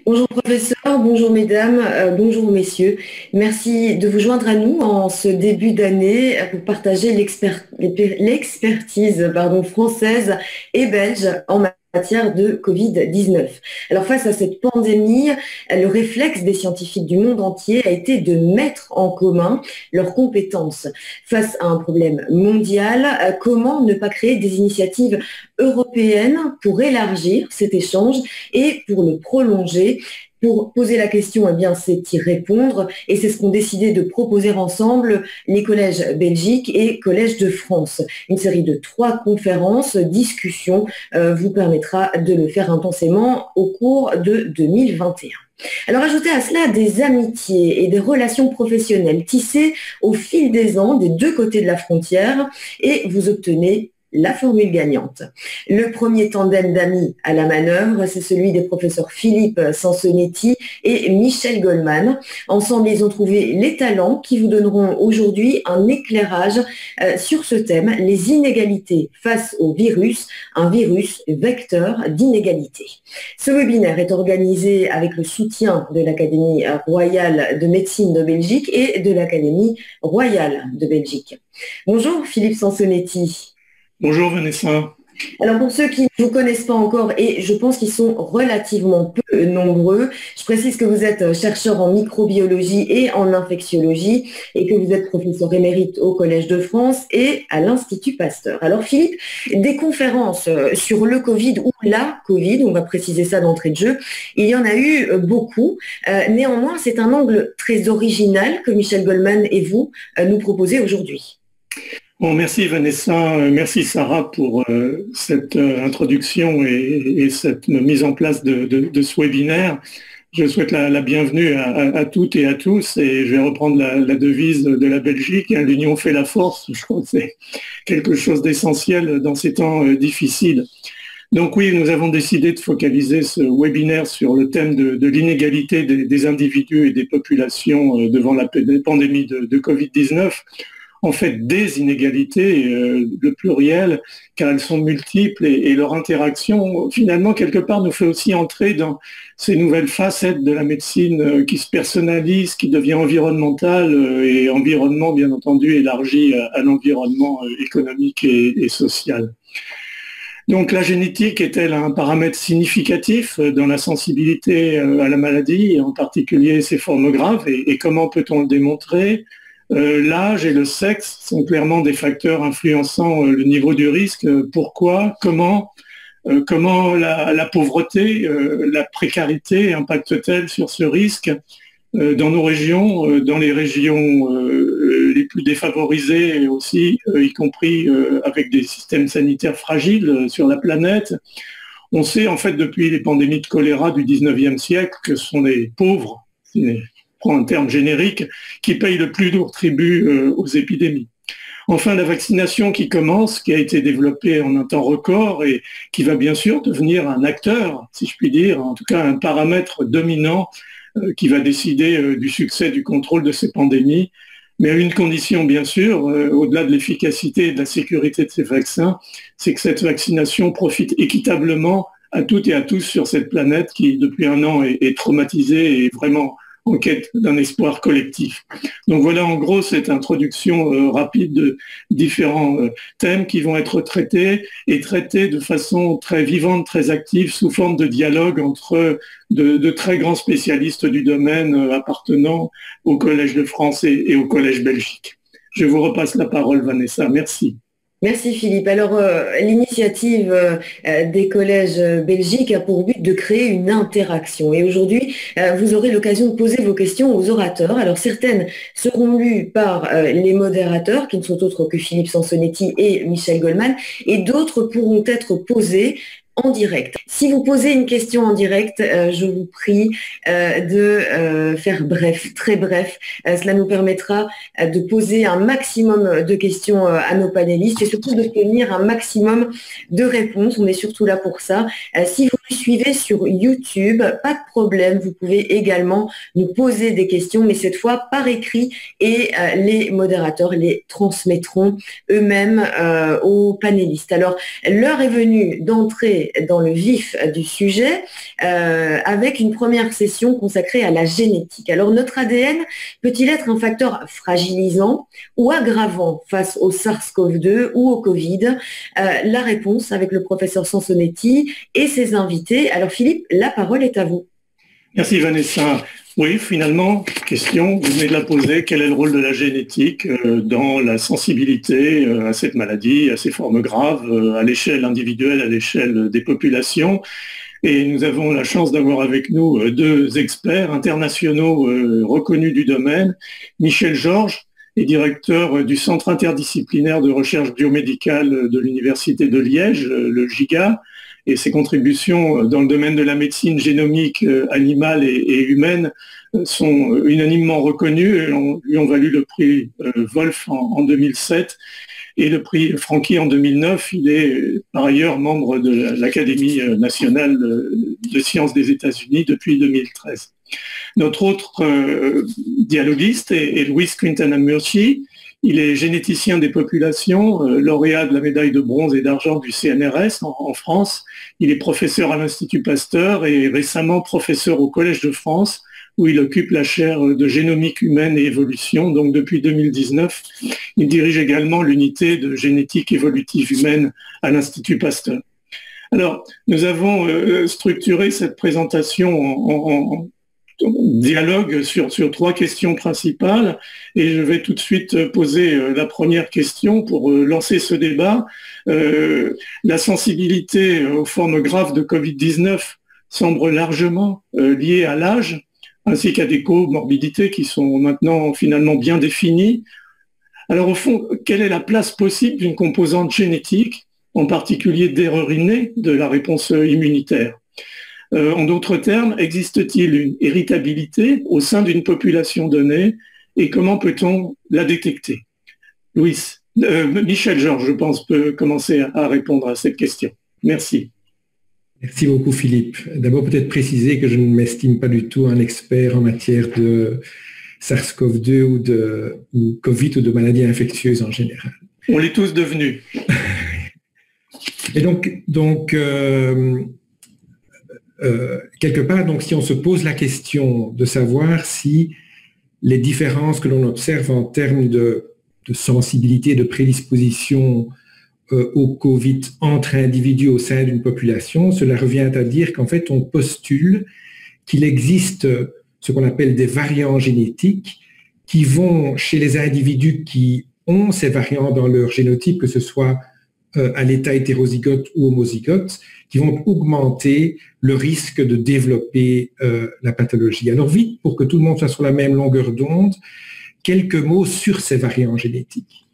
Bonjour professeur, bonjour mesdames, bonjour messieurs. Merci de vous joindre à nous en ce début d'année pour partager l'expertise française et belge en matière de Covid-19. Alors face à cette pandémie, le réflexe des scientifiques du monde entier a été de mettre en commun leurs compétences. Face à un problème mondial, comment ne pas créer des initiatives européennes pour élargir cet échange et pour le prolonger? Pour poser la question, eh bien, c'est y répondre. Et c'est ce qu'ont décidé de proposer ensemble les collèges Belgique et Collèges de France. Une série de 3 conférences, discussions, vous permettra de le faire intensément au cours de 2021. Alors ajoutez à cela des amitiés et des relations professionnelles tissées au fil des ans des deux côtés de la frontière et vous obtenez la formule gagnante. Le premier tandem d'amis à la manœuvre, c'est celui des professeurs Philippe Sansonetti et Michel Goldman. Ensemble, ils ont trouvé les talents qui vous donneront aujourd'hui un éclairage sur ce thème, les inégalités face au virus, un virus vecteur d'inégalités. Ce webinaire est organisé avec le soutien de l'Académie royale de médecine de Belgique et de l'Académie royale de Belgique. Bonjour Philippe Sansonetti. Bonjour Vanessa. Alors pour ceux qui ne vous connaissent pas encore, et je pense qu'ils sont relativement peu nombreux, je précise que vous êtes chercheur en microbiologie et en infectiologie et que vous êtes professeur émérite au Collège de France et à l'Institut Pasteur. Alors Philippe, des conférences sur le Covid ou la Covid, on va préciser ça d'entrée de jeu, il y en a eu beaucoup. Néanmoins, c'est un angle très original que Michel Goldman et vous nous proposez aujourd'hui. Bon, merci Vanessa, merci Sarah pour cette introduction et cette mise en place de ce webinaire. Je souhaite la bienvenue à toutes et à tous et je vais reprendre la devise de la Belgique, hein, l'union fait la force. Je crois que c'est quelque chose d'essentiel dans ces temps difficiles. Donc oui, nous avons décidé de focaliser ce webinaire sur le thème de l'inégalité des individus et des populations devant la pandémie de Covid-19. En fait des inégalités, le pluriel, car elles sont multiples et leur interaction, finalement, quelque part, nous fait aussi entrer dans ces nouvelles facettes de la médecine qui se personnalise, qui devient environnementale et environnement, bien entendu, élargi à l'environnement économique et social. Donc la génétique est-elle un paramètre significatif dans la sensibilité à la maladie, et en particulier ses formes graves, et comment peut-on le démontrer ? L'âge et le sexe sont clairement des facteurs influençant le niveau du risque. Pourquoi? Comment la pauvreté, la précarité impacte-t-elle sur ce risque dans nos régions, dans les régions les plus défavorisées aussi, y compris avec des systèmes sanitaires fragiles sur la planète? On sait en fait depuis les pandémies de choléra du 19e siècle que ce sont les pauvres, prend un terme générique, qui paye le plus lourd tribut aux épidémies. Enfin, la vaccination qui commence, qui a été développée en un temps record et qui va bien sûr devenir un acteur, si je puis dire, en tout cas un paramètre dominant qui va décider du succès du contrôle de ces pandémies, mais à une condition bien sûr, au-delà de l'efficacité et de la sécurité de ces vaccins, c'est que cette vaccination profite équitablement à toutes et à tous sur cette planète qui, depuis un an, est traumatisée et vraiment en quête d'un espoir collectif. Donc voilà en gros cette introduction rapide de différents thèmes qui vont être traités et traités de façon très vivante, très active, sous forme de dialogue entre de très grands spécialistes du domaine appartenant au Collège de France et au Collège Belgique. Je vous repasse la parole, Vanessa. Merci. Merci Philippe. Alors, l'initiative des collèges Belgique a pour but de créer une interaction. Et aujourd'hui, vous aurez l'occasion de poser vos questions aux orateurs. Alors, certaines seront lues par les modérateurs, qui ne sont autres que Philippe Sansonetti et Michel Goldman, et d'autres pourront être posées en direct. Si vous posez une question en direct, je vous prie de faire bref, très bref. Cela nous permettra de poser un maximum de questions à nos panélistes et surtout de tenir un maximum de réponses. On est surtout là pour ça. Si vous nous suivez sur YouTube, pas de problème, vous pouvez également nous poser des questions, mais cette fois par écrit et les modérateurs les transmettront eux-mêmes aux panélistes. Alors, l'heure est venue d'entrer rentrer dans le vif du sujet avec une première session consacrée à la génétique. Alors, notre ADN peut-il être un facteur fragilisant ou aggravant face au SARS-CoV-2 ou au Covid? La réponse avec le professeur Sansonetti et ses invités. Alors, Philippe, la parole est à vous. Merci Vanessa. Oui, finalement, question, vous venez de la poser, quel est le rôle de la génétique dans la sensibilité à cette maladie, à ces formes graves, à l'échelle individuelle, à l'échelle des populations? Et nous avons la chance d'avoir avec nous deux experts internationaux reconnus du domaine. Michel Georges est directeur du Centre interdisciplinaire de recherche biomédicale de l'Université de Liège, le GIGA, et ses contributions dans le domaine de la médecine génomique animale et humaine sont unanimement reconnues et lui ont valu le prix Wolf en 2007 et le prix Franky en 2009. Il est par ailleurs membre de l'Académie nationale de sciences des États-Unis depuis 2013. Notre autre dialoguiste est Luis Quintana Murci. Il est généticien des populations, lauréat de la médaille de bronze et d'argent du CNRS en France. Il est professeur à l'Institut Pasteur et récemment professeur au Collège de France, où il occupe la chaire de génomique humaine et évolution. Donc depuis 2019, il dirige également l'unité de génétique évolutive humaine à l'Institut Pasteur. Alors, nous avons structuré cette présentation en dialogue sur trois questions principales et je vais tout de suite poser la première question pour lancer ce débat. La sensibilité aux formes graves de Covid-19 semble largement liée à l'âge ainsi qu'à des comorbidités qui sont maintenant finalement bien définies. Alors au fond, quelle est la place possible d'une composante génétique, en particulier d'erreurs innées de la réponse immunitaire? En d'autres termes, existe-t-il une héritabilité au sein d'une population donnée et comment peut-on la détecter? Michel Georges, je pense, peut commencer à répondre à cette question. Merci. Merci beaucoup Philippe. D'abord peut-être préciser que je ne m'estime pas du tout un expert en matière de SARS-CoV-2 ou Covid ou de maladies infectieuses en général. On l'est tous devenus. Et donc quelque part, donc, si on se pose la question de savoir si les différences que l'on observe en termes de sensibilité, de prédisposition au Covid entre individus au sein d'une population, cela revient à dire qu'en fait, on postule qu'il existe ce qu'on appelle des variants génétiques qui vont chez les individus qui ont ces variants dans leur génotype, que ce soit à l'état hétérozygote ou homozygote, qui vont augmenter le risque de développer la pathologie. Alors vite, pour que tout le monde soit sur la même longueur d'onde, quelques mots sur ces variants génétiques.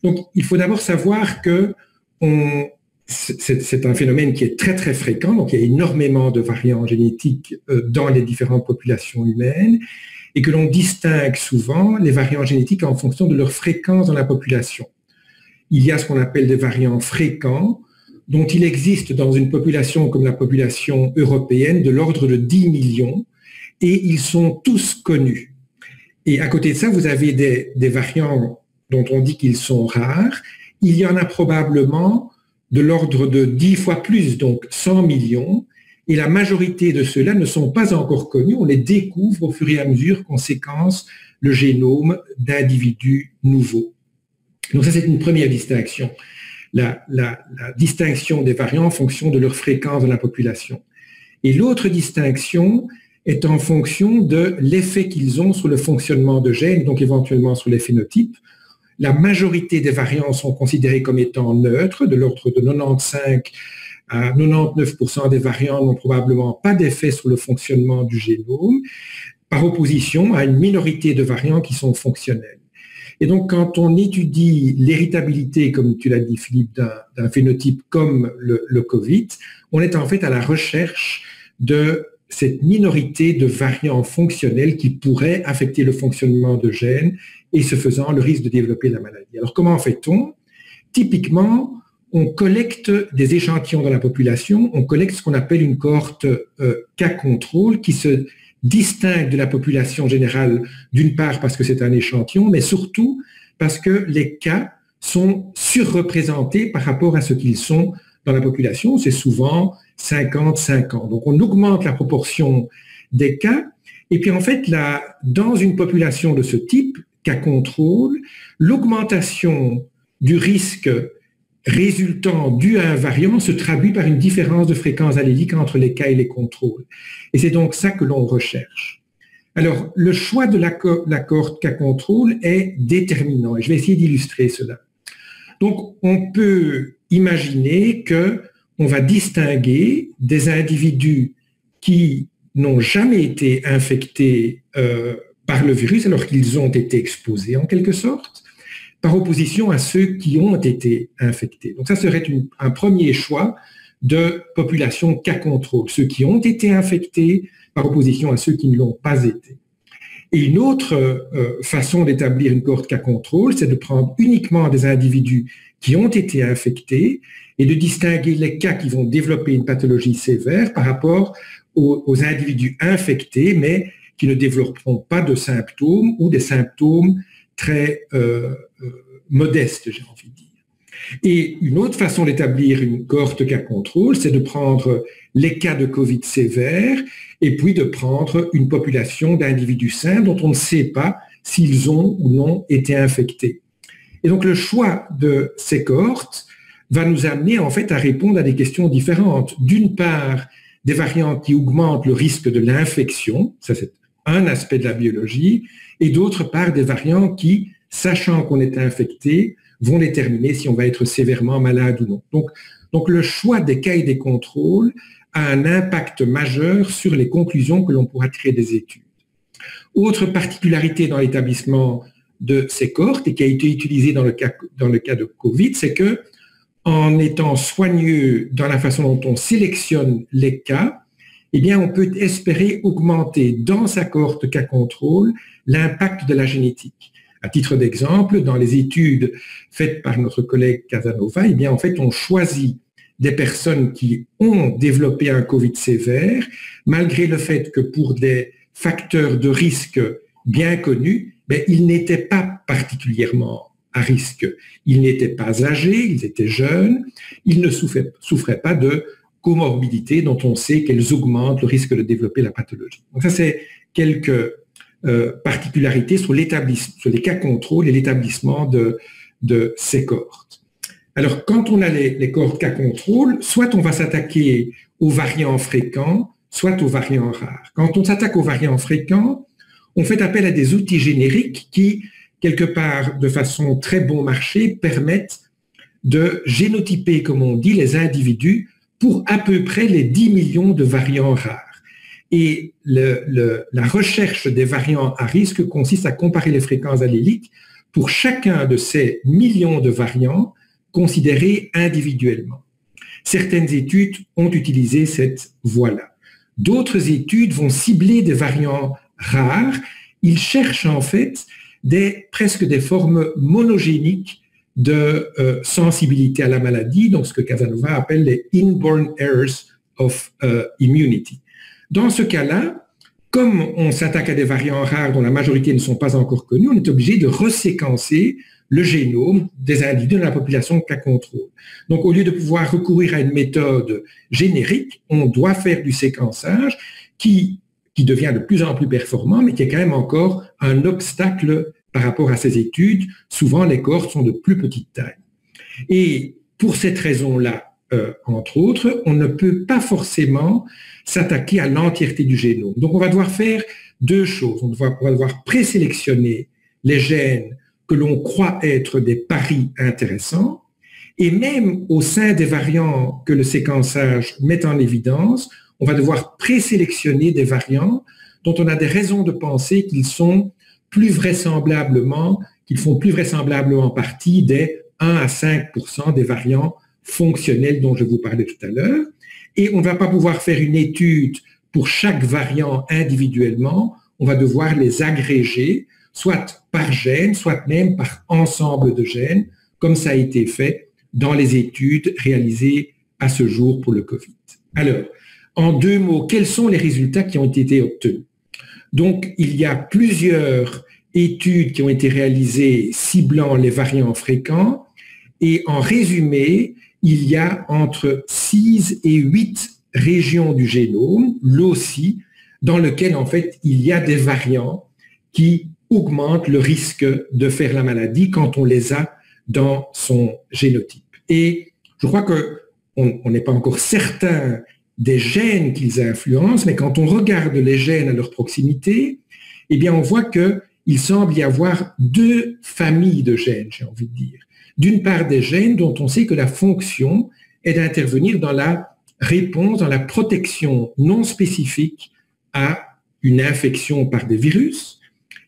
Donc, il faut d'abord savoir que c'est un phénomène qui est très, très fréquent. Donc, il y a énormément de variants génétiques dans les différentes populations humaines et que l'on distingue souvent les variants génétiques en fonction de leur fréquence dans la population. Il y a ce qu'on appelle des variants fréquents, dont il existe dans une population comme la population européenne de l'ordre de 10 millions, et ils sont tous connus. Et à côté de ça, vous avez des variants dont on dit qu'ils sont rares. Il y en a probablement de l'ordre de 10 fois plus, donc 100 millions, et la majorité de ceux-là ne sont pas encore connus. On les découvre au fur et à mesure qu'on séquence le génome d'individus nouveaux. Donc ça, c'est une première distinction. La distinction des variants en fonction de leur fréquence dans la population. Et l'autre distinction est en fonction de l'effet qu'ils ont sur le fonctionnement de gènes, donc éventuellement sur les phénotypes. La majorité des variants sont considérés comme étant neutres, de l'ordre de 95 à 99% des variants n'ont probablement pas d'effet sur le fonctionnement du génome, par opposition à une minorité de variants qui sont fonctionnels. Et donc, quand on étudie l'héritabilité, comme tu l'as dit, Philippe, d'un phénotype comme le Covid, on est en fait à la recherche de cette minorité de variants fonctionnels qui pourraient affecter le fonctionnement de gènes et, ce faisant, le risque de développer la maladie. Alors, comment fait-on? Typiquement, on collecte des échantillons dans la population, on collecte ce qu'on appelle une cohorte cas contrôle qui se distingue de la population générale, d'une part parce que c'est un échantillon, mais surtout parce que les cas sont surreprésentés par rapport à ce qu'ils sont dans la population, c'est souvent 50-50. Donc, on augmente la proportion des cas. Et puis, en fait, là, dans une population de ce type, cas contrôle, l'augmentation du risque résultant dû à un variant se traduit par une différence de fréquence allélique entre les cas et les contrôles. Et c'est donc ça que l'on recherche. Alors, le choix de la cohorte cas contrôle est déterminant. Et je vais essayer d'illustrer cela. Donc, on peut imaginer qu'on va distinguer des individus qui n'ont jamais été infectés par le virus alors qu'ils ont été exposés en quelque sorte, par opposition à ceux qui ont été infectés. Donc ça serait un premier choix de population cas contrôle, ceux qui ont été infectés par opposition à ceux qui ne l'ont pas été. Et une autre façon d'établir une cohorte cas contrôle, c'est de prendre uniquement des individus qui ont été infectés et de distinguer les cas qui vont développer une pathologie sévère par rapport aux individus infectés, mais qui ne développeront pas de symptômes ou des symptômes très modestes, j'ai envie de dire. Et une autre façon d'établir une cohorte cas contrôle, c'est de prendre les cas de Covid sévères et puis de prendre une population d'individus sains dont on ne sait pas s'ils ont ou non été infectés. Et donc le choix de ces cohortes va nous amener en fait à répondre à des questions différentes. D'une part, des variants qui augmentent le risque de l'infection, ça c'est un aspect de la biologie, et d'autre part des variants qui, sachant qu'on est infecté, vont déterminer si on va être sévèrement malade ou non. Donc le choix des cas et des contrôles a un impact majeur sur les conclusions que l'on pourra tirer des études. Autre particularité dans l'établissement de ces cohortes et qui a été utilisée dans le cas de Covid, c'est que en étant soigneux dans la façon dont on sélectionne les cas, eh bien, on peut espérer augmenter dans sa cohorte cas contrôle l'impact de la génétique. À titre d'exemple, dans les études faites par notre collègue Casanova, eh bien, en fait, on choisit des personnes qui ont développé un Covid sévère, malgré le fait que pour des facteurs de risque bien connus, ils n'étaient pas particulièrement à risque. Ils n'étaient pas âgés, ils étaient jeunes, ils ne souffraient pas de comorbidités dont on sait qu'elles augmentent le risque de développer la pathologie. Donc ça, c'est quelques particularités sur les cas contrôle et l'établissement de ces cohortes. Alors, quand on a les cohortes cas contrôle, soit on va s'attaquer aux variants fréquents, soit aux variants rares. Quand on s'attaque aux variants fréquents, on fait appel à des outils génériques qui, quelque part, de façon très bon marché, permettent de génotyper, comme on dit, les individus pour à peu près les 10 millions de variants rares. Et la recherche des variants à risque consiste à comparer les fréquences alléliques pour chacun de ces millions de variants considérés individuellement. Certaines études ont utilisé cette voie-là. D'autres études vont cibler des variants rares. Ils cherchent en fait presque des formes monogéniques de sensibilité à la maladie, donc ce que Casanova appelle les inborn errors of immunity. Dans ce cas-là, comme on s'attaque à des variants rares dont la majorité ne sont pas encore connus, on est obligé de reséquencer le génome des individus dans la population cas contrôle. Donc, au lieu de pouvoir recourir à une méthode générique, on doit faire du séquençage qui devient de plus en plus performant, mais qui est quand même encore un obstacle par rapport à ces études. Souvent, les cohortes sont de plus petite taille. Et pour cette raison-là, entre autres, on ne peut pas forcément s'attaquer à l'entièreté du génome. Donc, on va devoir faire deux choses. On va devoir présélectionner les gènes que l'on croit être des paris intéressants, et même au sein des variants que le séquençage met en évidence, on va devoir présélectionner des variants dont on a des raisons de penser qu'ils font plus vraisemblablement partie des 1 à 5% des variants fonctionnels dont je vous parlais tout à l'heure. Et on ne va pas pouvoir faire une étude pour chaque variant individuellement, on va devoir les agréger, soit par gène, soit même par ensemble de gènes, comme ça a été fait dans les études réalisées à ce jour pour le Covid. Alors, en deux mots, quels sont les résultats qui ont été obtenus? Donc, il y a plusieurs études qui ont été réalisées ciblant les variants fréquents, et en résumé, il y a entre 6 et 8 régions du génome, là aussi, dans lesquelles, en fait, il y a des variants qui augmentent le risque de faire la maladie quand on les a dans son génotype. Et je crois qu'on n'est pas encore certain des gènes qu'ils influencent, mais quand on regarde les gènes à leur proximité, eh bien, on voit qu'il semble y avoir 2 familles de gènes, j'ai envie de dire. D'une part, des gènes dont on sait que la fonction est d'intervenir dans la réponse, dans la protection non spécifique à une infection par des virus,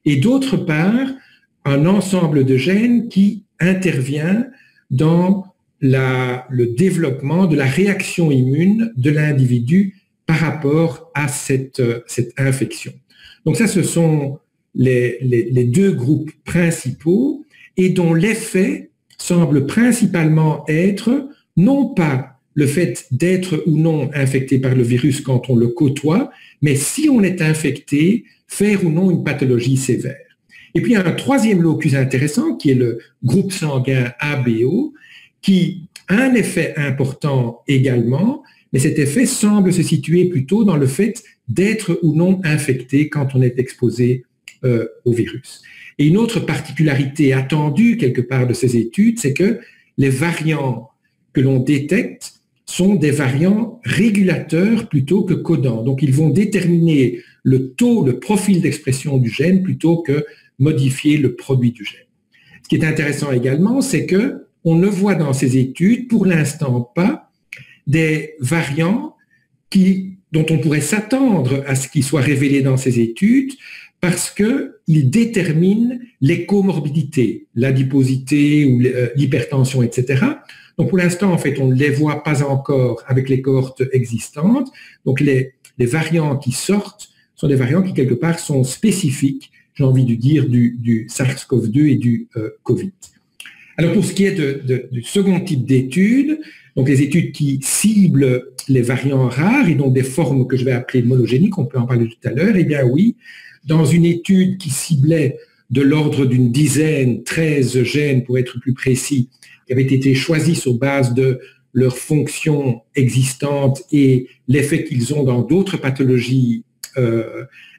et d'autre part, un ensemble de gènes qui intervient dans le développement de la réaction immune de l'individu par rapport à cette infection. Donc ça, ce sont les 2 groupes principaux et dont l'effet semble principalement être non pas le fait d'être ou non infecté par le virus quand on le côtoie, mais si on est infecté, faire ou non une pathologie sévère. Et puis, il y a un 3e locus intéressant qui est le groupe sanguin ABO, qui a un effet important également, mais cet effet semble se situer plutôt dans le fait d'être ou non infecté quand on est exposé au virus. Et une autre particularité attendue quelque part de ces études, c'est que les variants que l'on détecte sont des variants régulateurs plutôt que codants. Donc, ils vont déterminer le taux, le profil d'expression du gène plutôt que modifier le produit du gène. Ce qui est intéressant également, c'est que on ne voit dans ces études, pour l'instant pas, des variants dont on pourrait s'attendre à ce qu'ils soient révélés dans ces études parce qu'ils déterminent les comorbidités, l'adiposité ou l'hypertension, etc. Donc, pour l'instant, en fait, on ne les voit pas encore avec les cohortes existantes. Donc, les variants qui sortent sont des variants qui, quelque part, sont spécifiques, j'ai envie de dire, du SARS-CoV-2 et du COVID. Alors, pour ce qui est du second type d'études, donc les études qui ciblent les variants rares et donc des formes que je vais appeler monogéniques, on peut en parler tout à l'heure, eh bien oui, dans une étude qui ciblait de l'ordre d'une dizaine, 13 gènes pour être plus précis, qui avaient été choisis sur base de leurs fonctions existantes et l'effet qu'ils ont dans d'autres pathologies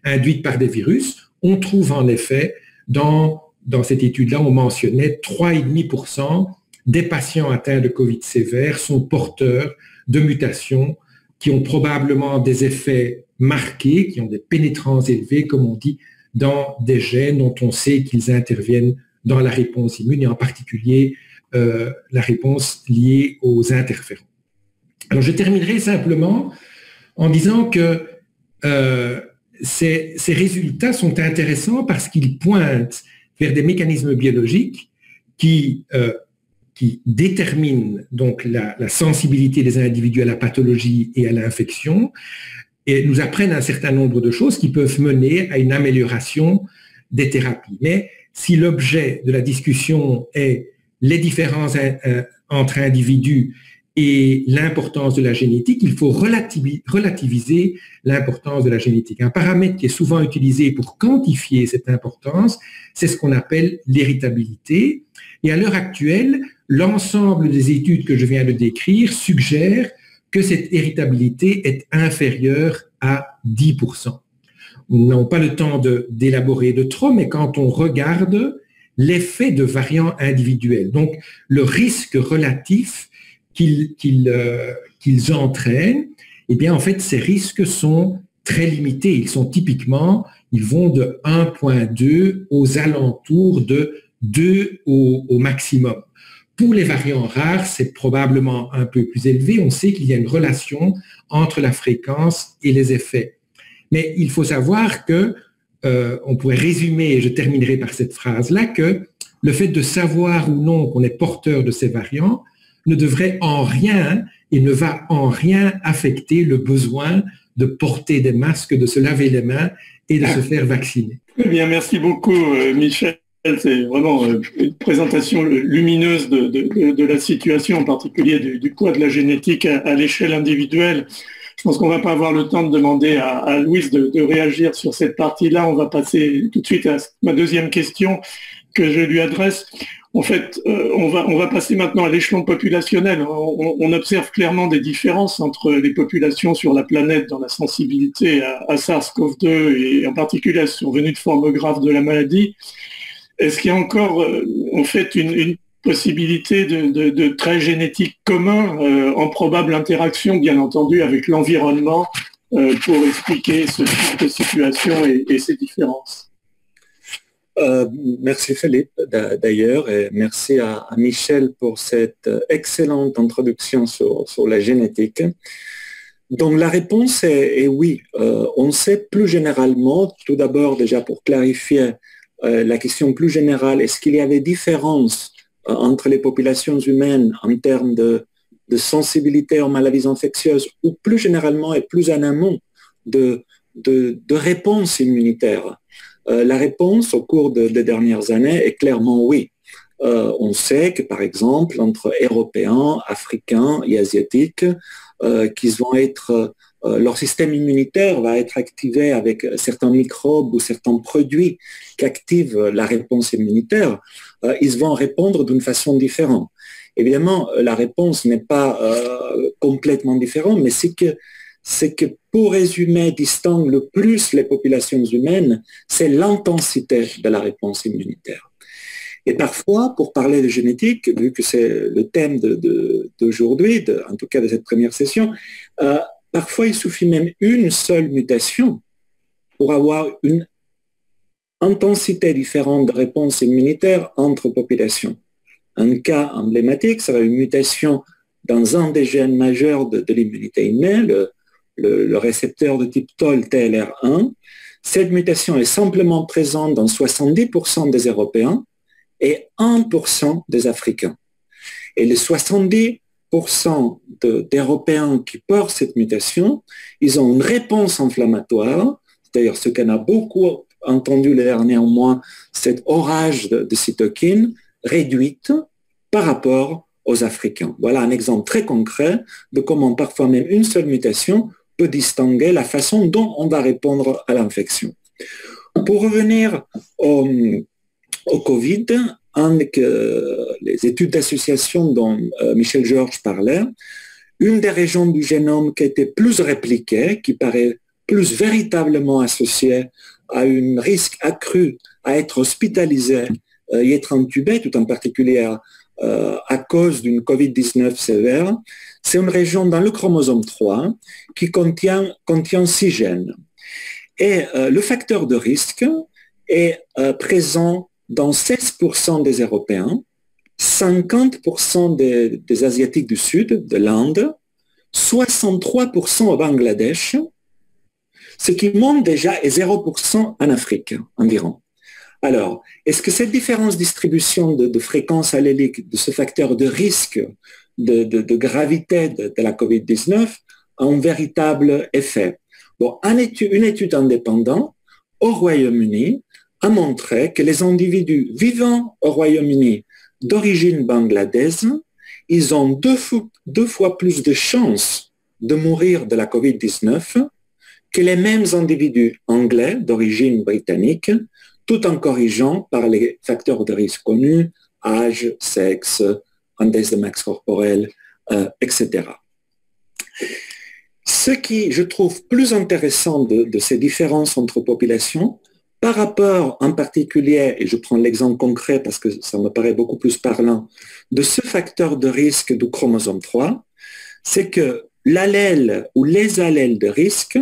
induites par des virus, on trouve en effet, dans cette étude-là, on mentionnait 3,5% des patients atteints de COVID sévère sont porteurs de mutations qui ont probablement des effets marqués, qui ont des pénétrances élevées, comme on dit, dans des gènes dont on sait qu'ils interviennent dans la réponse immune et en particulier la réponse liée aux interférons. Alors, je terminerai simplement en disant que ces résultats sont intéressants parce qu'ils pointent vers des mécanismes biologiques qui déterminent donc la sensibilité des individus à la pathologie et à l'infection et nous apprennent un certain nombre de choses qui peuvent mener à une amélioration des thérapies. Mais si l'objet de la discussion est les différences entre individus et l'importance de la génétique, il faut relativiser l'importance de la génétique. Un paramètre qui est souvent utilisé pour quantifier cette importance, c'est ce qu'on appelle l'héritabilité. Et à l'heure actuelle, l'ensemble des études que je viens de décrire suggèrent que cette héritabilité est inférieure à 10%. Nous n'avons pas le temps d'élaborer de trop, mais quand on regarde l'effet de variants individuels, donc le risque relatif qu'ils entraînent, eh bien, en fait, ces risques sont très limités. Ils vont de 1,2 aux alentours de 2 au maximum. Pour les variants rares, c'est probablement un peu plus élevé. On sait qu'il y a une relation entre la fréquence et les effets. Mais il faut savoir que, on pourrait résumer, et je terminerai par cette phrase-là, que le fait de savoir ou non qu'on est porteur de ces variants ne devrait en rien et ne va en rien affecter le besoin de porter des masques, de se laver les mains et de se faire vacciner. Eh bien, merci beaucoup, Michel. C'est vraiment une présentation lumineuse de la situation, en particulier du poids de la génétique à l'échelle individuelle. Je pense qu'on ne va pas avoir le temps de demander à Louise de réagir sur cette partie-là. On va passer tout de suite à ma deuxième question que je lui adresse. En fait, on va passer maintenant à l'échelon populationnel. On observe clairement des différences entre les populations sur la planète dans la sensibilité à SARS-CoV-2 et en particulier à la survenue de formes graves de la maladie. Est-ce qu'il y a encore, en fait, une possibilité de traits génétiques communs en probable interaction, bien entendu, avec l'environnement pour expliquer ce type de situation et ces différences? Merci Philippe d'ailleurs et merci à Michel pour cette excellente introduction sur la génétique. Donc la réponse est oui. On sait plus généralement, tout d'abord déjà pour clarifier la question plus générale, est-ce qu'il y a des différences entre les populations humaines en termes de sensibilité aux maladies infectieuses ou plus généralement et plus en amont de réponse immunitaire? La réponse au cours des dernières années est clairement oui. On sait que par exemple entre Européens, Africains et Asiatiques, leur système immunitaire va être activé avec certains microbes ou certains produits qui activent la réponse immunitaire, ils vont répondre d'une façon différente. Évidemment, la réponse n'est pas complètement différente, mais c'est que pour résumer, distingue le plus les populations humaines, c'est l'intensité de la réponse immunitaire. Et parfois, pour parler de génétique, vu que c'est le thème d'aujourd'hui, en tout cas de cette première session, parfois il suffit même une seule mutation pour avoir une intensité différente de réponse immunitaire entre populations. Un cas emblématique serait une mutation dans un des gènes majeurs de l'immunité innée, le récepteur de type TOL TLR1. Cette mutation est simplement présente dans 70% des Européens et 1% des Africains. Et les 70% d'Européens qui portent cette mutation, ils ont une réponse inflammatoire, c'est-à-dire ce qu'on a beaucoup entendu les derniers mois, cet orage de cytokines réduite par rapport aux Africains. Voilà un exemple très concret de comment parfois même une seule mutation peut distinguer la façon dont on va répondre à l'infection. Pour revenir au Covid, les études d'association dont Michel Georges parlait, une des régions du génome qui était plus répliquée, qui paraît plus véritablement associée à un risque accru à être hospitalisé et être intubé, tout en particulier à cause d'une COVID-19 sévère, c'est une région dans le chromosome 3 qui contient 6 gènes. Et le facteur de risque est présent dans 16% des Européens, 50% des Asiatiques du Sud, de l'Inde, 63% au Bangladesh, ce qui monte déjà est 0% en Afrique environ. Alors, est-ce que cette différence de distribution de fréquence allélique, de ce facteur de risque, de gravité de la COVID-19 a un véritable effet? Bon, une étude indépendante au Royaume-Uni a montré que les individus vivant au Royaume-Uni d'origine bangladaise, ils ont deux fois plus de chances de mourir de la COVID-19 que les mêmes individus anglais d'origine britannique, tout en corrigeant par les facteurs de risque connus, âge, sexe, indice de masse corporel, etc. Ce qui, je trouve, plus intéressant de ces différences entre populations, par rapport en particulier, et je prends l'exemple concret parce que ça me paraît beaucoup plus parlant, de ce facteur de risque du chromosome 3, c'est que l'allèle ou les allèles de risque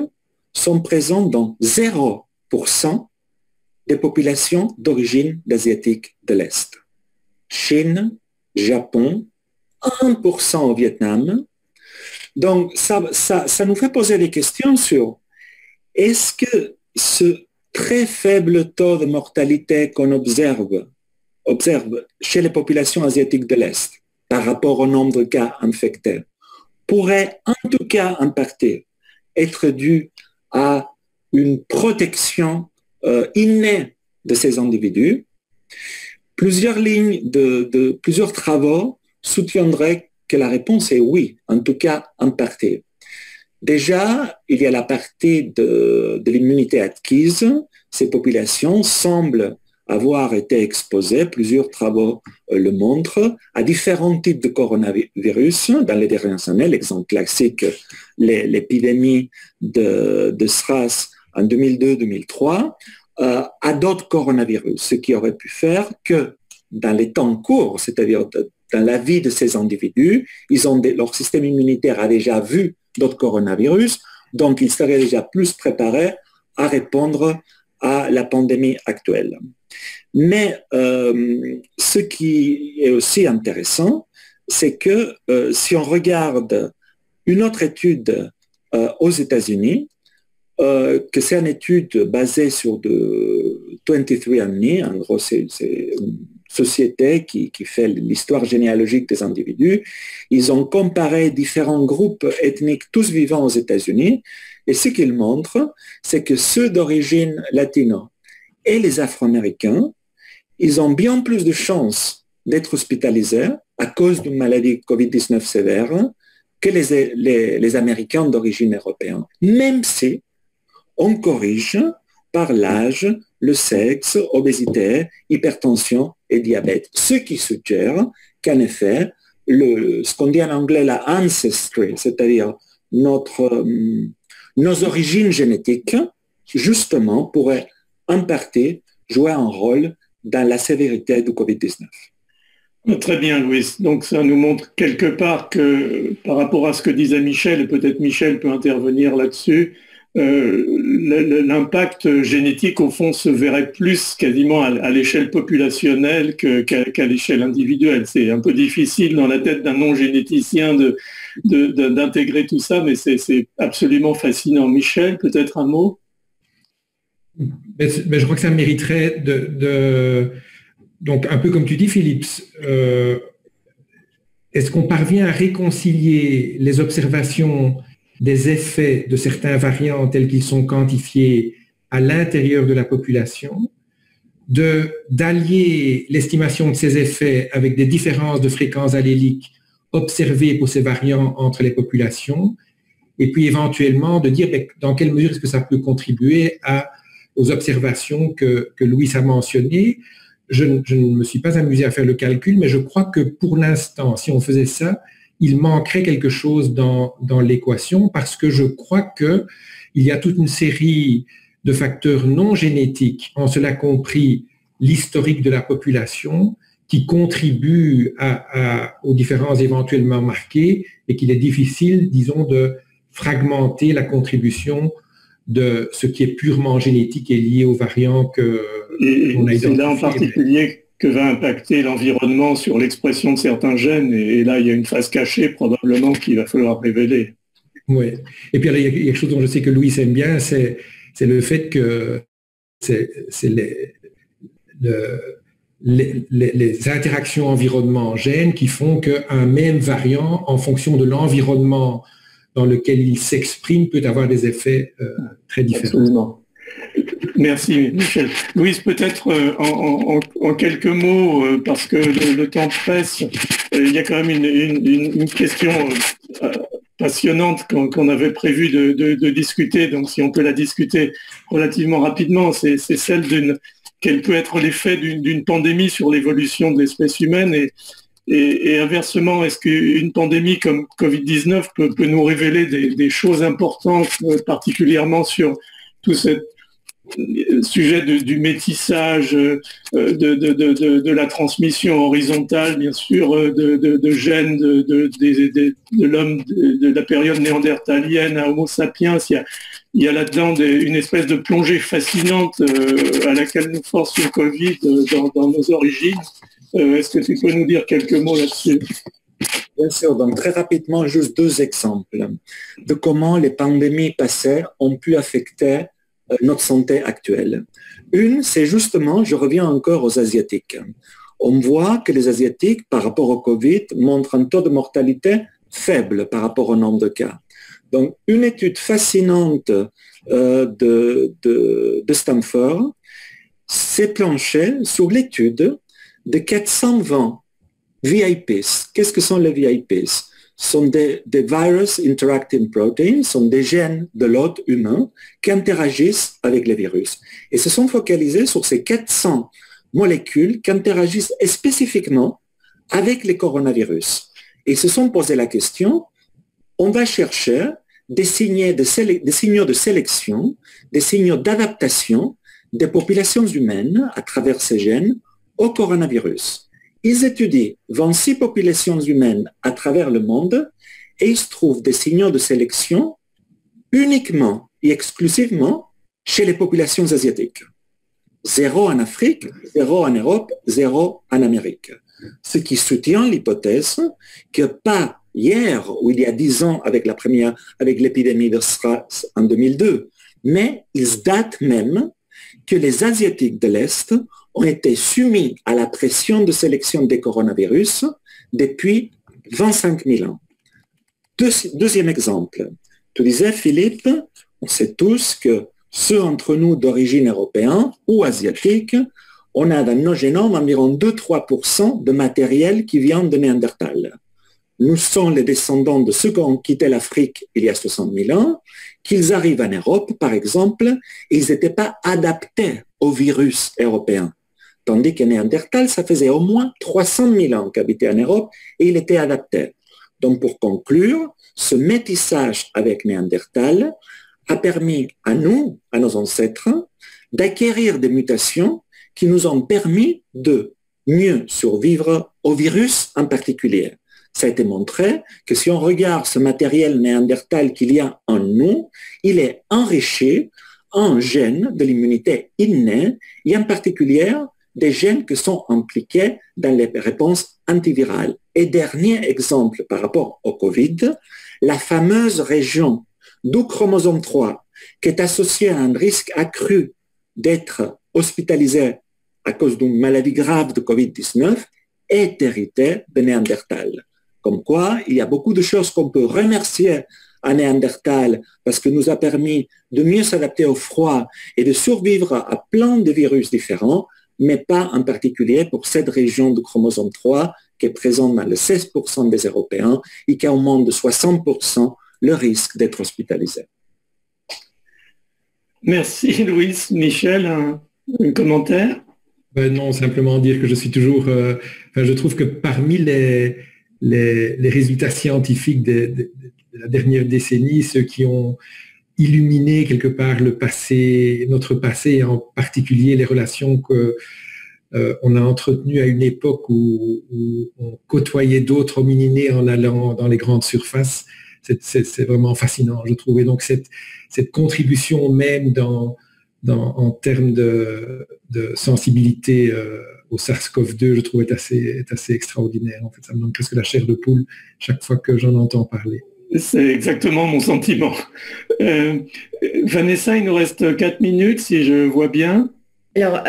sont présents dans 0% des populations d'origine asiatique de l'Est. Chine, Japon, 1% au Vietnam. Donc, ça nous fait poser des questions sur est-ce que ce très faible taux de mortalité qu'on observe chez les populations asiatiques de l'Est par rapport au nombre de cas infectés pourrait en tout cas en partie être dû à une protection innée de ces individus. Plusieurs plusieurs travaux soutiendraient que la réponse est oui, en tout cas en partie. Déjà, il y a la partie de l'immunité acquise. Ces populations semblent avoir été exposés, plusieurs travaux le montrent, à différents types de coronavirus dans les dernières années. L'exemple classique, l'épidémie de SRAS en 2002-2003, à d'autres coronavirus, ce qui aurait pu faire que dans les temps courts, c'est-à-dire dans la vie de ces individus, leur système immunitaire a déjà vu d'autres coronavirus, donc ils seraient déjà plus préparés à répondre à la pandémie actuelle. Mais ce qui est aussi intéressant, c'est que si on regarde une autre étude aux États-Unis, que c'est une étude basée sur de 23andMe, en gros c'est une société qui fait l'histoire généalogique des individus. Ils ont comparé différents groupes ethniques, tous vivant aux États-Unis, et ce qu'ils montrent, c'est que ceux d'origine latino et les Afro-Américains, ils ont bien plus de chances d'être hospitalisés à cause d'une maladie Covid-19 sévère que les Américains d'origine européenne, même si on corrige par l'âge, le sexe, obésité, hypertension et diabète. Ce qui suggère qu'en effet, ce qu'on dit en anglais la ancestry, c'est-à-dire nos origines génétiques, justement, pourraient en partie jouer un rôle dans la sévérité du Covid-19. Très bien, Louis. Donc ça nous montre quelque part que par rapport à ce que disait Michel, et peut-être Michel peut intervenir là-dessus, l'impact génétique, au fond, se verrait plus quasiment à l'échelle populationnelle qu'à l'échelle individuelle. C'est un peu difficile dans la tête d'un non-généticien d'intégrer tout ça, mais c'est absolument fascinant. Michel, peut-être un mot ? Mais je crois que ça mériterait donc un peu comme tu dis, Philippe, est-ce qu'on parvient à réconcilier les observations des effets de certains variants tels qu'ils sont quantifiés à l'intérieur de la population, d'allier l'estimation de ces effets avec des différences de fréquences alléliques observées pour ces variants entre les populations, et puis éventuellement de dire dans quelle mesure est-ce que ça peut contribuer aux observations que Louis a mentionnées. Je ne me suis pas amusé à faire le calcul, mais je crois que pour l'instant, si on faisait ça, il manquerait quelque chose dans l'équation, parce que je crois qu'il y a toute une série de facteurs non génétiques, en cela compris l'historique de la population, qui contribuent aux différences éventuellement marquées, et qu'il est difficile, disons, de fragmenter la contribution de ce qui est purement génétique et lié aux variants qu'on a identifiés. C'est là en particulier que va impacter l'environnement sur l'expression de certains gènes, et là il y a une phase cachée probablement qu'il va falloir révéler. Oui, et puis il y a quelque chose dont je sais que Louis aime bien, c'est le fait que c'est les interactions environnement-gènes qui font qu'un même variant, en fonction de l'environnement dans lequel il s'exprime, peut avoir des effets très différents. Absolument. Merci, Michel. Louise, peut-être en quelques mots, parce que le temps presse, il y a quand même une question passionnante qu'on avait prévu de discuter, donc si on peut la discuter relativement rapidement, c'est celle quel peut être l'effet d'une pandémie sur l'évolution de l'espèce humaine, et inversement, est-ce qu'une pandémie comme Covid-19 peut nous révéler des choses importantes, particulièrement sur tout ce sujet du métissage, de la transmission horizontale, bien sûr, de gènes de l'homme de la période néandertalienne à Homo sapiens. Il y a là-dedans une espèce de plongée fascinante à laquelle nous force le Covid dans nos origines. Est-ce que tu peux nous dire quelques mots là-dessus ? Bien sûr, donc très rapidement, juste deux exemples de comment les pandémies passées ont pu affecter notre santé actuelle. Une, c'est justement, je reviens encore aux Asiatiques. On voit que les Asiatiques, par rapport au Covid, montrent un taux de mortalité faible par rapport au nombre de cas. Donc, une étude fascinante de Stanford s'est planchée sur l'étude de 420 VIPs. Qu'est-ce que sont les VIPs? Ce sont des virus interacting proteins, sont des gènes de l'hôte humain qui interagissent avec les virus. Et se sont focalisés sur ces 400 molécules qui interagissent spécifiquement avec les coronavirus. Ils se sont posé la question, on va chercher des signaux de sélection, des signaux d'adaptation des populations humaines à travers ces gènes au coronavirus. Ils étudient 26 populations humaines à travers le monde et ils trouvent des signaux de sélection uniquement et exclusivement chez les populations asiatiques. 0 en Afrique, 0 en Europe, 0 en Amérique. Ce qui soutient l'hypothèse que pas hier ou il y a 10 ans avec l'épidémie de SARS en 2002, mais ils datent même que les Asiatiques de l'Est ont été soumis à la pression de sélection des coronavirus depuis 25 000 ans. Deuxième exemple. Tu disais, Philippe, on sait tous que ceux d'entre nous d'origine européenne ou asiatique, on a dans nos génomes environ 2-3% de matériel qui vient de Néandertal. Nous sommes les descendants de ceux qui ont quitté l'Afrique il y a 60 000 ans, qu'ils arrivent en Europe, par exemple, ils n'étaient pas adaptés au virus européen. Tandis que Néandertal, ça faisait au moins 300 000 ans qu'habitait en Europe et il était adapté. Donc, pour conclure, ce métissage avec Néandertal a permis à nous, à nos ancêtres, d'acquérir des mutations qui nous ont permis de mieux survivre au virus en particulier. Ça a été montré que si on regarde ce matériel néandertal qu'il y a en nous, il est enrichi en gènes de l'immunité innée et en particulier des gènes qui sont impliqués dans les réponses antivirales. Et dernier exemple par rapport au Covid, la fameuse région du chromosome 3 qui est associée à un risque accru d'être hospitalisé à cause d'une maladie grave de Covid-19 est héritée de Néandertal. Comme quoi, il y a beaucoup de choses qu'on peut remercier à Néandertal parce que nous a permis de mieux s'adapter au froid et de survivre à plein de virus différents, mais pas en particulier pour cette région du chromosome 3 qui est présente dans les 16% des Européens et qui augmente de 60% le risque d'être hospitalisé. Merci Louis. Michel, un commentaire? Non, simplement dire que je suis toujours... je trouve que parmi les résultats scientifiques de la dernière décennie, ceux qui ont illuminé quelque part le passé, notre passé, en particulier les relations qu'on a entretenues à une époque où on côtoyait d'autres homininés en allant dans les grandes surfaces, c'est vraiment fascinant, je trouve. Et donc cette contribution même en termes de sensibilité au SARS-CoV-2, je trouve est assez extraordinaire. En fait, ça me donne presque la chair de poule chaque fois que j'en entends parler. C'est exactement mon sentiment. Vanessa, il nous reste 4 minutes, si je vois bien. Alors,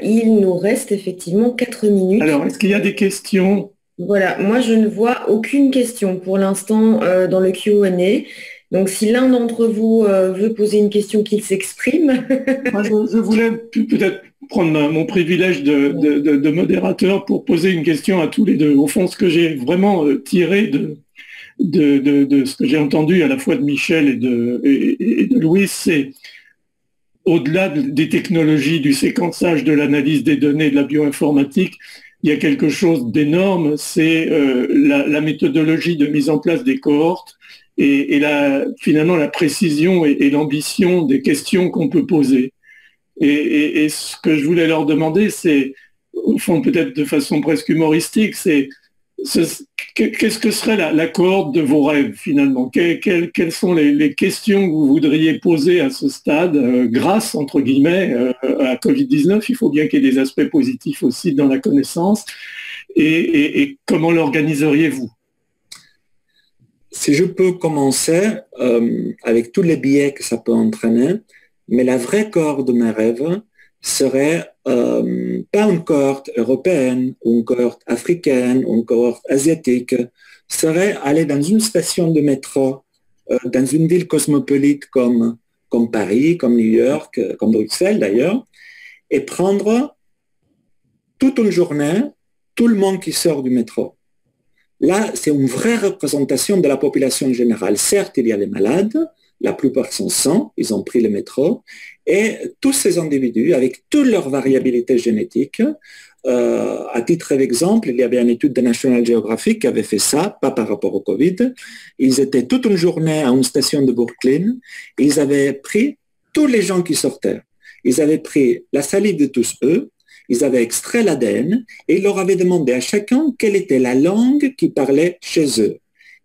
il nous reste effectivement 4 minutes. Alors, est-ce qu'il y a des questions? Voilà, moi je ne vois aucune question pour l'instant dans le Q&A. Donc, si l'un d'entre vous veut poser une question, qu'il s'exprime. Moi, je voulais peut-être prendre mon privilège de modérateur pour poser une question à tous les deux. Au fond, ce que j'ai vraiment tiré de ce que j'ai entendu à la fois de Michel et de Louis, c'est au-delà des technologies, du séquençage, de l'analyse des données, de la bioinformatique, il y a quelque chose d'énorme, c'est la méthodologie de mise en place des cohortes et finalement la précision et l'ambition des questions qu'on peut poser. Et ce que je voulais leur demander, c'est, au fond peut-être de façon presque humoristique, qu'est-ce que serait la cohorte de vos rêves finalement? Quelles sont les questions que vous voudriez poser à ce stade, grâce, entre guillemets, à Covid-19? Il faut bien qu'il y ait des aspects positifs aussi dans la connaissance. Et comment l'organiseriez-vous? Si je peux commencer avec tous les biais que ça peut entraîner, mais la vraie cohorte de mes rêves serait pas une cohorte européenne, ou une cohorte africaine, ou une cohorte asiatique, serait aller dans une station de métro, dans une ville cosmopolite comme Paris, comme New York, comme Bruxelles d'ailleurs, et prendre toute une journée tout le monde qui sort du métro. Là, c'est une vraie représentation de la population générale. Certes, il y a les malades, la plupart sont sans, ils ont pris le métro, et tous ces individus, avec toute leur variabilité génétique, à titre d'exemple, il y avait une étude de National Geographic qui avait fait ça, pas par rapport au Covid. Ils étaient toute une journée à une station de Brooklyn, ils avaient pris tous les gens qui sortaient. Ils avaient pris la salive de tous eux, ils avaient extrait l'ADN et ils leur avaient demandé à chacun quelle était la langue qu'ils parlaient chez eux.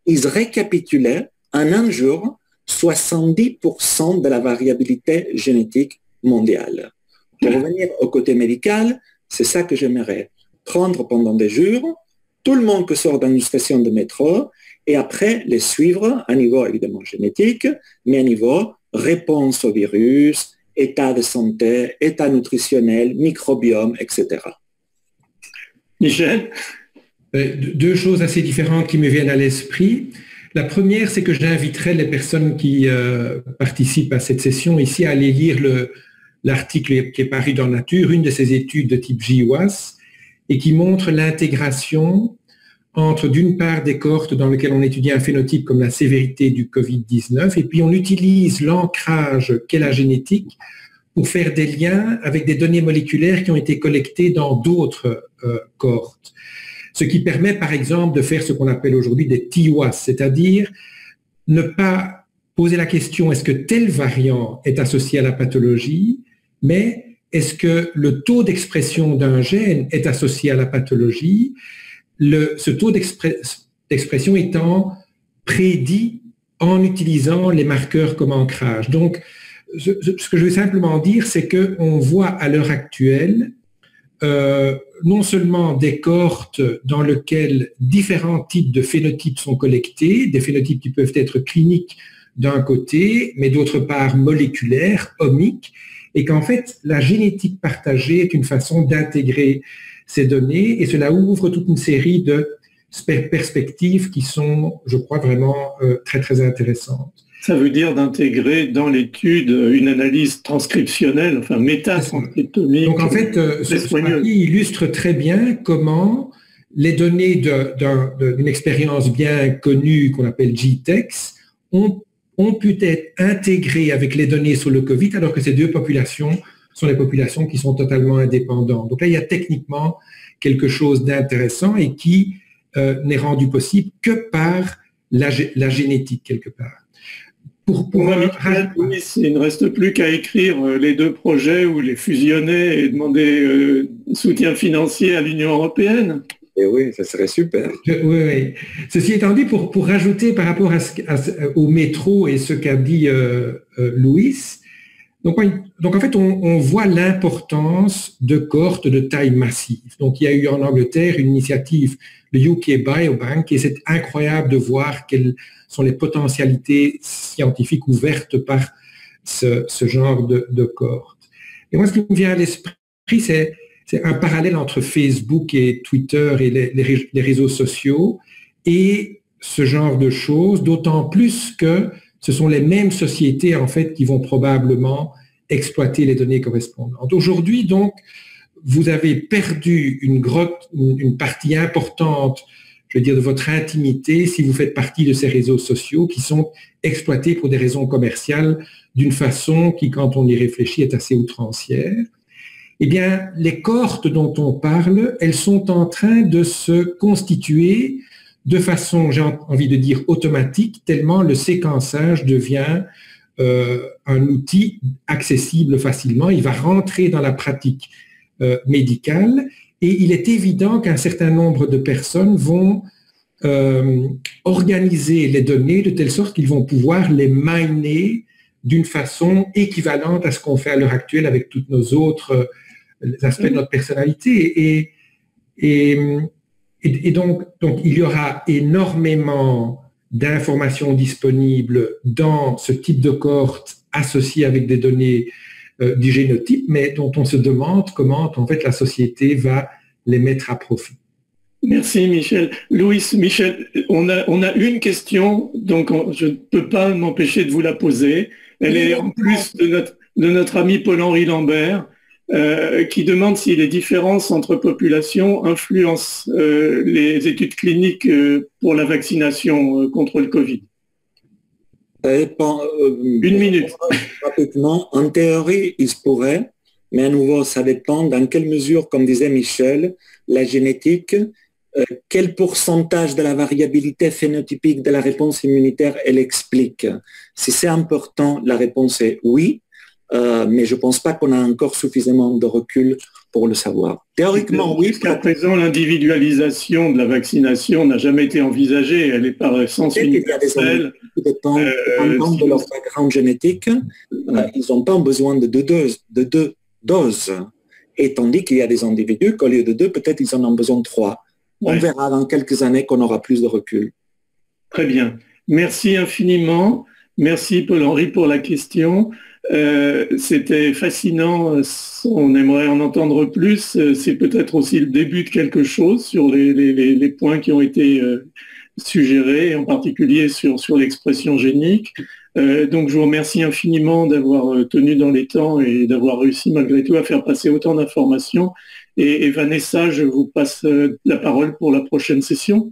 Ils récapitulaient en un jour 70% de la variabilité génétique mondiale. Pour revenir au côté médical, c'est ça que j'aimerais. Prendre pendant des jours tout le monde qui sort d'une station de métro et après les suivre à niveau évidemment génétique, mais à niveau réponse au virus, état de santé, état nutritionnel, microbiome, etc. Michel? Deux choses assez différentes qui me viennent à l'esprit. La première, c'est que j'inviterai les personnes qui participent à cette session ici à aller lire l'article qui est paru dans Nature, une de ces études de type GWAS, et qui montre l'intégration entre, d'une part, des cohortes dans lesquelles on étudie un phénotype comme la sévérité du Covid-19, et puis on utilise l'ancrage qu'est la génétique pour faire des liens avec des données moléculaires qui ont été collectées dans d'autres cohortes. Ce qui permet, par exemple, de faire ce qu'on appelle aujourd'hui des TWAS, c'est-à-dire ne pas poser la question est-ce que tel variant est associé à la pathologie, mais est-ce que le taux d'expression d'un gène est associé à la pathologie, ce taux d'expression étant prédit en utilisant les marqueurs comme ancrage. Donc, ce que je veux simplement dire, c'est qu'on voit à l'heure actuelle non seulement des cohortes dans lesquelles différents types de phénotypes sont collectés, des phénotypes qui peuvent être cliniques d'un côté, mais d'autre part moléculaires, omiques, et qu'en fait, la génétique partagée est une façon d'intégrer ces données, et cela ouvre toute une série de perspectives qui sont, je crois, vraiment très, très intéressantes. Ça veut dire d'intégrer dans l'étude une analyse transcriptionnelle, enfin métatranscriptomique. Donc en fait, ce papier illustre très bien comment les données d'une expérience bien connue qu'on appelle GTEx ont pu être intégrées avec les données sur le Covid, alors que ces deux populations sont des populations qui sont totalement indépendantes. Donc là, il y a techniquement quelque chose d'intéressant et qui n'est rendu possible que par la génétique, quelque part. Il ne reste plus qu'à écrire les deux projets ou les fusionner et demander soutien financier à l'Union européenne. Et oui, ça serait super. Oui. Ceci étant dit, pour rajouter par rapport au métro et ce qu'a dit Louis, donc en fait, on voit l'importance de cohortes de taille massive. Donc il y a eu en Angleterre une initiative, le UK Biobank, et c'est incroyable de voir quelles sont les potentialités scientifiques ouvertes par ce genre de cohorte. Et moi, ce qui me vient à l'esprit, c'est un parallèle entre Facebook et Twitter et les réseaux sociaux et ce genre de choses, d'autant plus que ce sont les mêmes sociétés, en fait, qui vont probablement exploiter les données correspondantes. Aujourd'hui, donc, vous avez perdu une partie importante, je veux dire, de votre intimité si vous faites partie de ces réseaux sociaux qui sont exploités pour des raisons commerciales d'une façon qui, quand on y réfléchit, est assez outrancière. Eh bien, les cohortes dont on parle, elles sont en train de se constituer de façon, j'ai envie de dire, automatique, tellement le séquençage devient un outil accessible facilement. Il va rentrer dans la pratique médicale et il est évident qu'un certain nombre de personnes vont organiser les données de telle sorte qu'ils vont pouvoir les miner d'une façon équivalente à ce qu'on fait à l'heure actuelle avec tous nos autres aspects de notre personnalité. Et donc, il y aura énormément d'informations disponibles dans ce type de cohorte associée avec des données du génotype, mais dont on se demande comment, en fait, la société va les mettre à profit. Merci Michel. Michel, on a une question, donc je ne peux pas m'empêcher de vous la poser. Elle est en plus de notre ami Paul-Henri Lambert, qui demande si les différences entre populations influencent les études cliniques pour la vaccination contre le Covid. Ça dépend, 1 minute. rapidement, en théorie, il se pourrait, mais à nouveau, ça dépend dans quelle mesure, comme disait Michel, la génétique, quel pourcentage de la variabilité phénotypique de la réponse immunitaire elle explique. Si c'est important, la réponse est oui, mais je ne pense pas qu'on a encore suffisamment de recul pour le savoir. Théoriquement, oui. Jusqu'à présent, l'individualisation de la vaccination n'a jamais été envisagée. Elle est par essence universelle. Qui dépendent de leur background génétique. Ils n'ont pas besoin de deux doses. Et tandis qu'il y a des individus qu'au lieu de 2, peut-être ils en ont besoin de 3. On verra dans quelques années qu'on aura plus de recul. Très bien. Merci infiniment. Merci Paul-Henri pour la question. C'était fascinant. On aimerait en entendre plus. C'est peut-être aussi le début de quelque chose sur les points qui ont été suggérés, en particulier sur l'expression génique. Donc je vous remercie infiniment d'avoir tenu dans les temps et d'avoir réussi malgré tout à faire passer autant d'informations. Et Vanessa, je vous passe la parole pour la prochaine session.